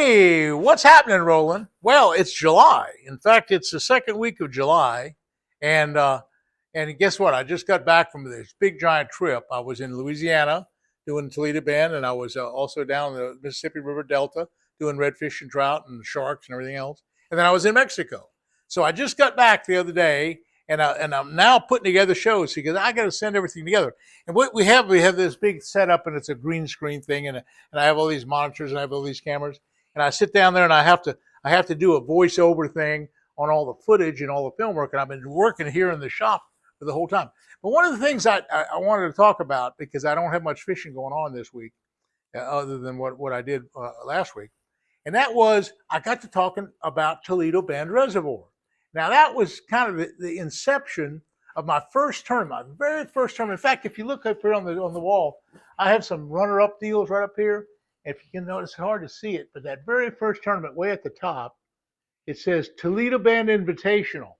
Hey, what's happening, Roland? Well, it's July. In fact, it's the second week of July, and guess what? I just got back from this big giant trip. I was in Louisiana doing Toledo Bend, and I was also down the Mississippi River Delta doing redfish and trout and sharks and everything else. And then I was in Mexico. So I just got back the other day, and I'm now putting together shows because I got to send everything together. And what we have this big setup, and it's a green screen thing, and I have all these monitors and I have all these cameras, and I sit down there and I have to do a voiceover thing on all the footage and all the film work, and I've been working here in the shop for the whole time. But one of the things I wanted to talk about, because I don't have much fishing going on this week, other than what I did last week, and that was I got to talking about Toledo Bend Reservoir. Now that was kind of the inception of my first tournament, my very first tournament. In fact, if you look up here on the wall, I have some runner-up deals right up here. If you can notice, it's hard to see it, but that very first tournament, way at the top, it says Toledo Bend Invitational,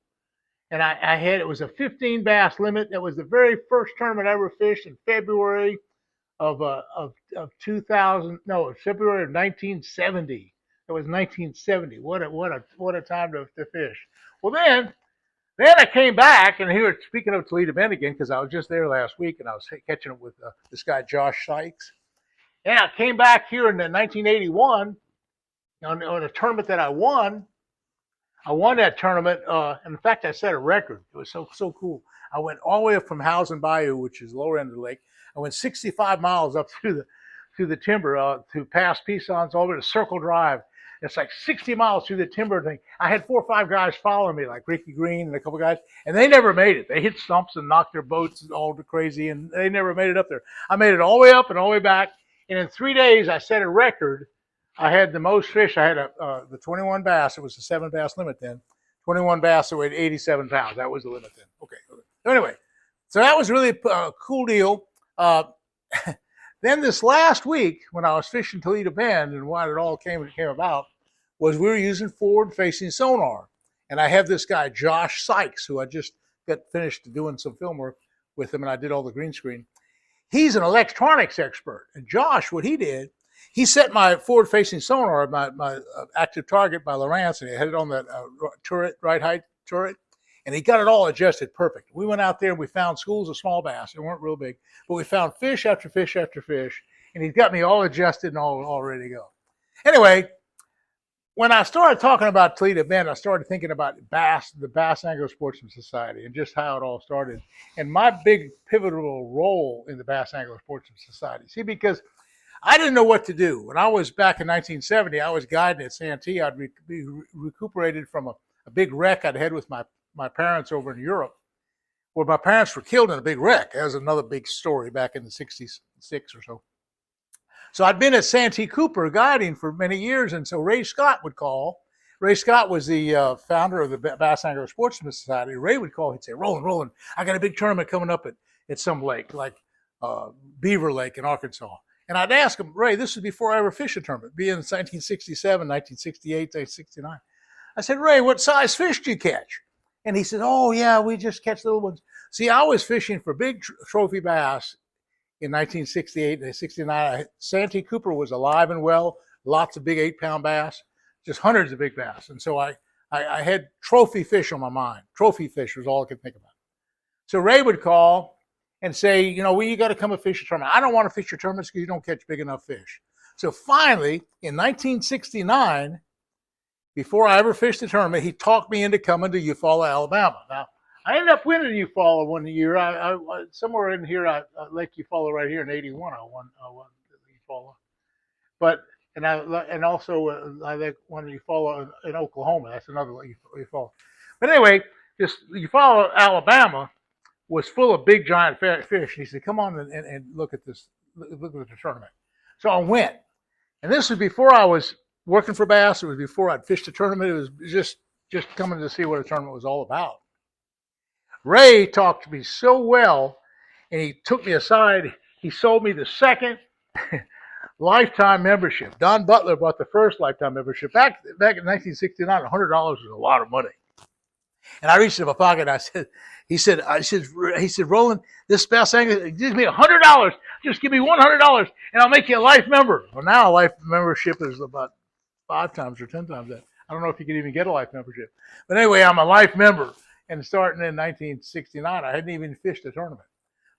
and it was a 15 bass limit. That was the very first tournament I ever fished in February of 2000. No, February of 1970. It was 1970. What a time to fish. Well, then I came back, and here, speaking of Toledo Bend again, because I was just there last week, and I was catching up with this guy Josh Sykes. And I came back here in 1981 on a tournament that I won. I won that tournament. And in fact, I set a record. It was so cool. I went all the way up from Housen Bayou, which is lower end of the lake. I went 65 miles up through the timber, to past Pisons, all the way to Circle Drive. It's like 60 miles through the timber thing. I had 4 or 5 guys following me, like Ricky Green and a couple guys, and they never made it. They hit stumps and knocked their boats all crazy, and they never made it up there. I made it all the way up and all the way back, and in 3 days, I set a record. I had the most fish. I had the 21 bass. It was a 7 bass limit then. 21 bass that weighed 87 pounds. That was the limit then. Okay. So anyway, so that was really a cool deal. Then this last week, when I was fishing Toledo Bend, and why it all came about, was we were using forward-facing sonar. And I have this guy, Josh Sykes, who I just got finished doing some film work with him, and I did all the green screen. He's an electronics expert. And Josh, what he did, he set my forward-facing sonar, my active target by Lowrance, and he had it on that turret, right height turret. And he got it all adjusted perfect. We went out there and we found schools of small bass. They weren't real big, but we found fish after fish after fish. And he's got me all adjusted and all ready to go. Anyway, when I started talking about Toledo Bend, I started thinking about the Bass Angler Sportsman Society, and just how it all started. And my big pivotal role in the Bass Angler Sportsman Society. See, because I didn't know what to do. When I was back in 1970, I was guiding at Santee. I'd be recuperated from a big wreck I'd had with my parents over in Europe, where my parents were killed in a big wreck. That was another big story back in the 66 or so. So I'd been at Santee Cooper guiding for many years, and so Ray Scott would call. Ray Scott was the founder of the Bass Angler Sportsman Society. Ray would call. He'd say, Roland, I got a big tournament coming up at some lake, like Beaver Lake in Arkansas. And I'd ask him, Ray, this was before I ever fished a tournament, being in 1967, 1968, 1969. I said, Ray, what size fish do you catch? And he said, oh, yeah, we just catch little ones. See, I was fishing for big trophy bass in 1968 and 69. Santee Cooper was alive and well, lots of big 8-pound bass, just hundreds of big bass. And so I had trophy fish on my mind. Trophy fish was all I could think about. So Ray would call and say, you got to come and fish a tournament. I don't want to fish your tournaments because you don't catch big enough fish. So finally, in 1969, before I ever fished a tournament, he talked me into coming to Eufaula, Alabama. Now, I ended up winning Eufaula one year. I somewhere in here, Lake Eufaula right here in '81, I won Eufaula. But I also won Eufaula in Oklahoma. That's another Eufaula. But anyway, this Eufaula, Alabama, was full of big giant fish. And he said, "Come on and look at this. Look at the tournament." So I went, and this was before I was working for bass. It was before I'd fished a tournament. It was just coming to see what a tournament was all about. Ray talked to me so well, and he took me aside. He sold me the second lifetime membership. Don Butler bought the first lifetime membership. Back in 1969, $100 was a lot of money. And I reached in my pocket and I said, Roland, this bass angler gives me $100. Just give me $100 and I'll make you a life member. Well, now a life membership is about 5 times or 10 times that. I don't know if you could even get a life membership. But anyway, I'm a life member. And starting in 1969, I hadn't even fished a tournament.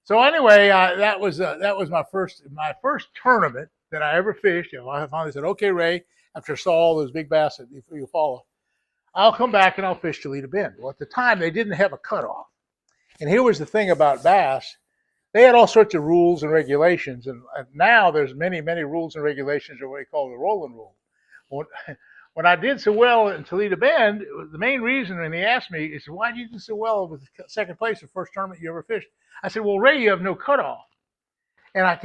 So anyway, that was my first tournament that I ever fished. I finally said, "Okay, Ray," after I saw all those big bass that you follow, "I'll come back and I'll fish Toledo Bend." Well, at the time, they didn't have a cutoff. And here was the thing about bass. They had all sorts of rules and regulations. And now there's many, many rules and regulations, or what they call the Roland rule. When I did so well in Toledo Bend, the main reason when he asked me, he said, "Why did you do so well with second place the first tournament you ever fished?" I said, "Well, Ray, you have no cutoff." And I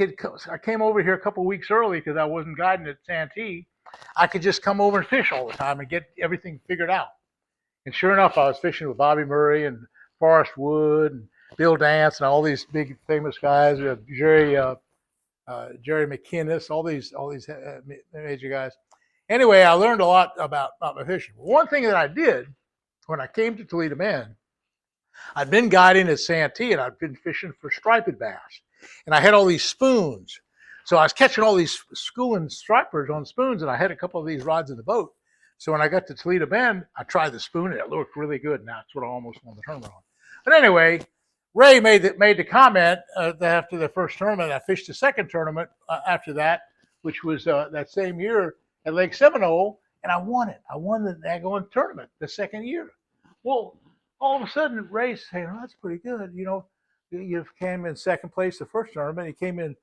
came over here a couple of weeks early because I wasn't guiding at Santee. I could just come over and fish all the time and get everything figured out. And sure enough, I was fishing with Bobby Murray and Forrest Wood and Bill Dance and all these big famous guys. Jerry McInnes, all these major guys. Anyway, I learned a lot about my fishing. One thing that I did when I came to Toledo Bend, I'd been guiding at Santee and I'd been fishing for striped bass. And I had all these spoons. So I was catching all these schooling stripers on spoons, and I had a couple of these rods in the boat. So when I got to Toledo Bend, I tried the spoon and it looked really good. And that's what I almost won the tournament on. But anyway, Ray made the comment that after the first tournament, I fished the second tournament after that, which was that same year at Lake Seminole, and I won it. I won the daggone tournament the second year. Well, all of a sudden, Ray's saying, "Oh, that's pretty good. You came in second place the first tournament. You came in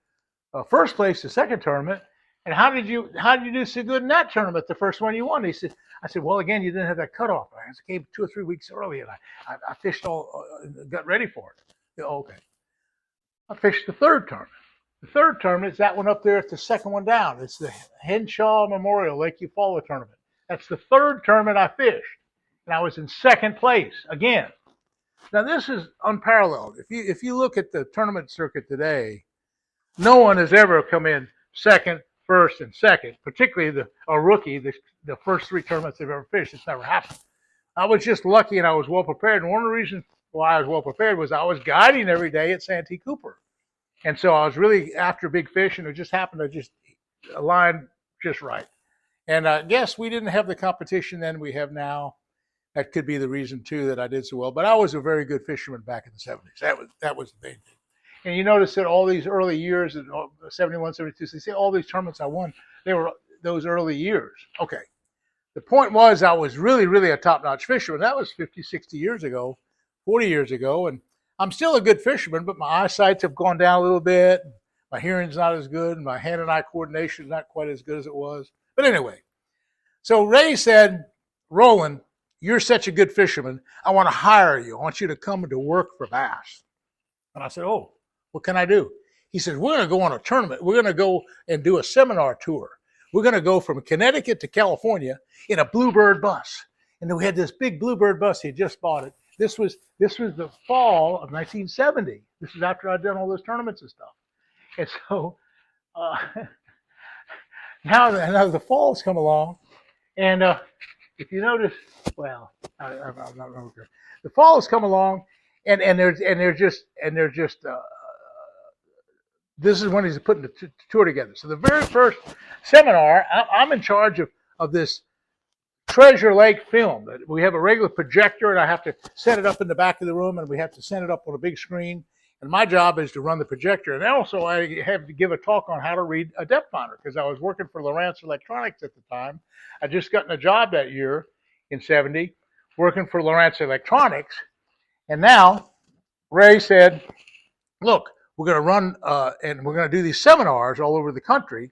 first place the second tournament. And how did you do so good in that tournament, the first one you won?" I said, "Well, again, you didn't have that cutoff. I came 2 or 3 weeks early, and I fished got ready for it." Okay. I fished the third tournament. The third tournament is that one up there. It's the second one down. It's the Henshaw Memorial Lake Eufaula tournament. That's the third tournament I fished, and I was in second place again. Now this is unparalleled. If you look at the tournament circuit today, no one has ever come in second, first, and second. Particularly a rookie, the first 3 tournaments they've ever fished. It's never happened. I was just lucky and I was well prepared. And one of the reasons why I was well prepared was I was guiding every day at Santee Cooper. And so I was really after big fish, and it just happened to just align just right. And I guess we didn't have the competition then we have now. That could be the reason too that I did so well. But I was a very good fisherman back in the 70s. That was the main thing. And you notice that all these early years, 71, 72, so you see all these tournaments I won, they were those early years. Okay. The point was I was really, really a top-notch fisherman. That was 50, 60 years ago, 40 years ago. And I'm still a good fisherman, but my eyesights have gone down a little bit. My hearing's not as good, and my hand and eye coordination is not quite as good as it was. But anyway, so Ray said, "Roland, you're such a good fisherman. I want to hire you. I want you to come to work for bass." And I said, "Oh, what can I do?" He said, "We're going to go on a tournament. We're going to go and do a seminar tour. We're going to go from Connecticut to California in a Bluebird bus." And then we had this big Bluebird bus. He had just bought it. This was the fall of 1970. This is after I'd done all those tournaments and stuff. And so now the fall's come along, and if you notice, well, I'm not sure. The fall has come along, and they're just this is when he's putting the tour together. So the very first seminar, I'm in charge of this Treasure Lake film. We have a regular projector, and I have to set it up in the back of the room, and we have to set it up on a big screen. And my job is to run the projector. And also I have to give a talk on how to read a depth finder, because I was working for Lowrance Electronics at the time. I just gotten a job that year in 70, working for Lowrance Electronics. And now Ray said, "Look, we're going to run and we're going to do these seminars all over the country.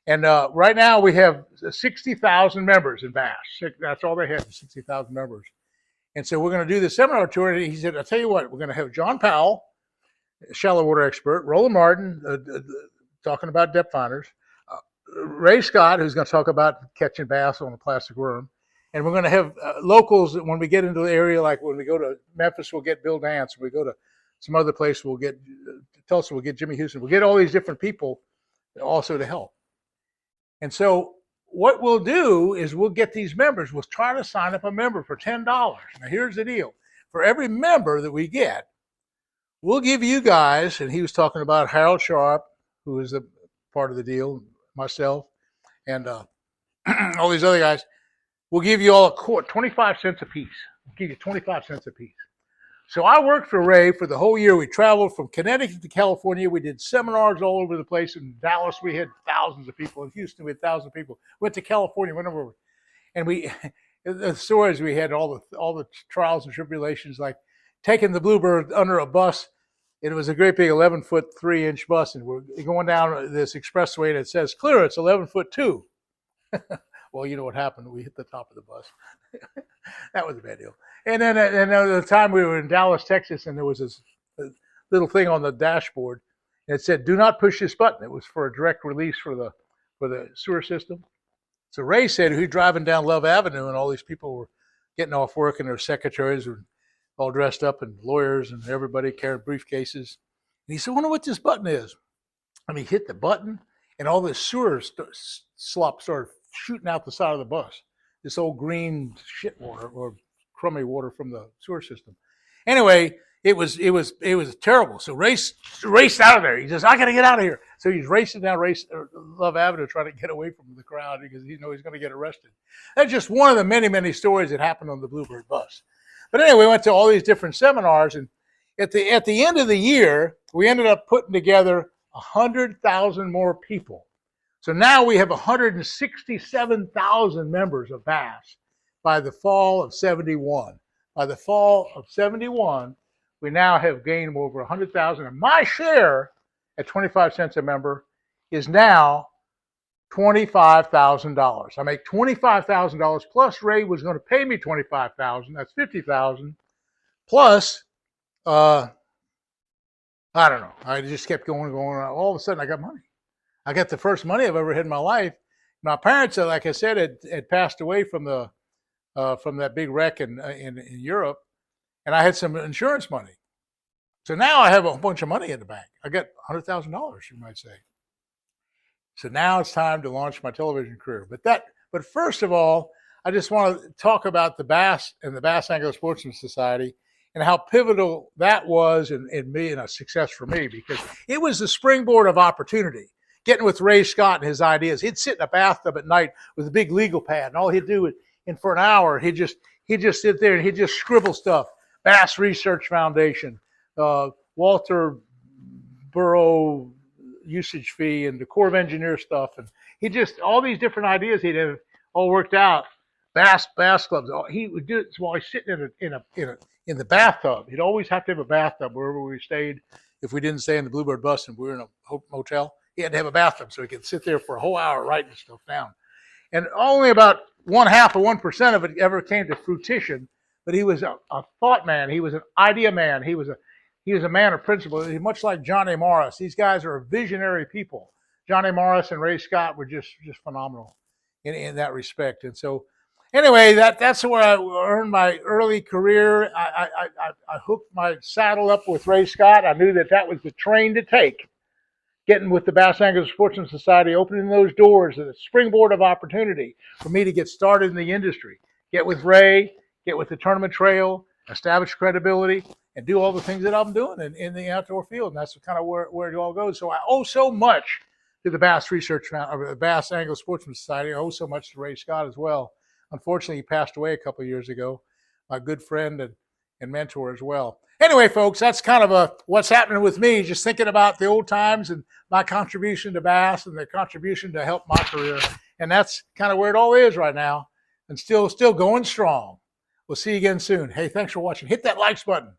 And right now we have 60,000 members in Bass. That's all they have, 60,000 members. And so we're going to do the seminar tour." And he said, "I'll tell you what, we're going to have John Powell, shallow water expert, Roland Martin, talking about depth finders, Ray Scott, who's going to talk about catching bass on a plastic worm. And we're going to have locals when we get into the area, like when we go to Memphis, we'll get Bill Dance. When we go to some other place, we'll get Tulsa, we'll get Jimmy Houston. We'll get all these different people also to help. And so what we'll do is we'll get these members. We'll try to sign up a member for $10. Now, here's the deal. For every member that we get, we'll give you guys," and he was talking about Harold Sharp, who is a part of the deal, myself, and all these other guys, we'll give you all a quart, 25 cents a piece. We'll give you 25 cents a piece. So I worked for Ray for the whole year. We traveled from Connecticut to California. We did seminars all over the place. In Dallas, we had thousands of people. In Houston, we had thousands of people. Went to California, went over, and we, the stories we had, all the trials and tribulations, like taking the Bluebird under a bus. It was a great big 11-foot 3-inch bus, and we're going down this expressway, and it says clearance 11-foot 2. Well, you know what happened? We hit the top of the bus. That was a bad deal. And then at the time we were in Dallas, Texas, and there was this little thing on the dashboard. And it said, "Do not push this button." It was for a direct release for the sewer system. So Ray said he was driving down Love Avenue, and all these people were getting off work, and their secretaries were all dressed up, and lawyers, and everybody carrying briefcases. And he said, "I wonder what this button is." And he hit the button, and all this sewer slop started shooting out the side of the bus. This old green shit water or crummy water from the sewer system. Anyway, it was terrible. So raced out of there. He says, "I got to get out of here." So he's racing down Love Avenue trying to get away from the crowd because he knows he's going to get arrested. That's just one of the many, many stories that happened on the Bluebird bus. But anyway, we went to all these different seminars, and at the end of the year, we ended up putting together 100,000 more people. So now we have 167,000 members of BASS by the fall of 71. By the fall of 71, we now have gained over 100,000. And my share at 25 cents a member is now $25,000. I make $25,000 plus Ray was going to pay me $25,000. That's $50,000 plus, I don't know. I just kept going. All of a sudden I got money. I got the first money I've ever had in my life. My parents, like I said, had passed away from that big wreck in Europe, and I had some insurance money. So now I have a bunch of money in the bank. I got $100,000, you might say. So now it's time to launch my television career. But first of all, I just want to talk about the Bass and the Bass Angler Sportsman Society and how pivotal that was in being a success for me, because it was the springboard of opportunity. Getting with Ray Scott and his ideas. He'd sit in a bathtub at night with a big legal pad, and all he'd do is, and for an hour, he'd just sit there and he'd just scribble stuff. Bass Research Foundation, Walter Burrow usage fee, and the Corps of Engineers stuff, and he just all these different ideas he'd have all worked out. Bass clubs. He would do it while he's sitting in the bathtub. He'd always have to have a bathtub wherever we stayed. If we didn't stay in the Bluebird bus and we were in a motel, he had to have a bathtub so he could sit there for a whole hour writing stuff down. And only about 1/2% of it ever came to fruition. But he was a thought man. He was an idea man. He was a man of principle. He's much like Johnny Morris. These guys are visionary people. Johnny Morris and Ray Scott were just phenomenal in that respect. And so, anyway, that's where I earned my early career. I hooked my saddle up with Ray Scott. I knew that was the train to take. Getting with the Bass Angler Sportsman Society, opening those doors, the springboard of opportunity for me to get started in the industry. Get with Ray, get with the tournament trail, establish credibility, and do all the things that I'm doing in the outdoor field. And that's kind of where it all goes. So I owe so much to the Bass Bass Angler Sportsman Society. I owe so much to Ray Scott as well. Unfortunately, he passed away a couple of years ago. My good friend and mentor as well. Anyway, folks, that's kind of what's happening with me, just thinking about the old times and my contribution to Bass and the contribution to help my career. And that's kind of where it all is right now, and still going strong. We'll see you again soon. Hey, thanks for watching. Hit that likes button.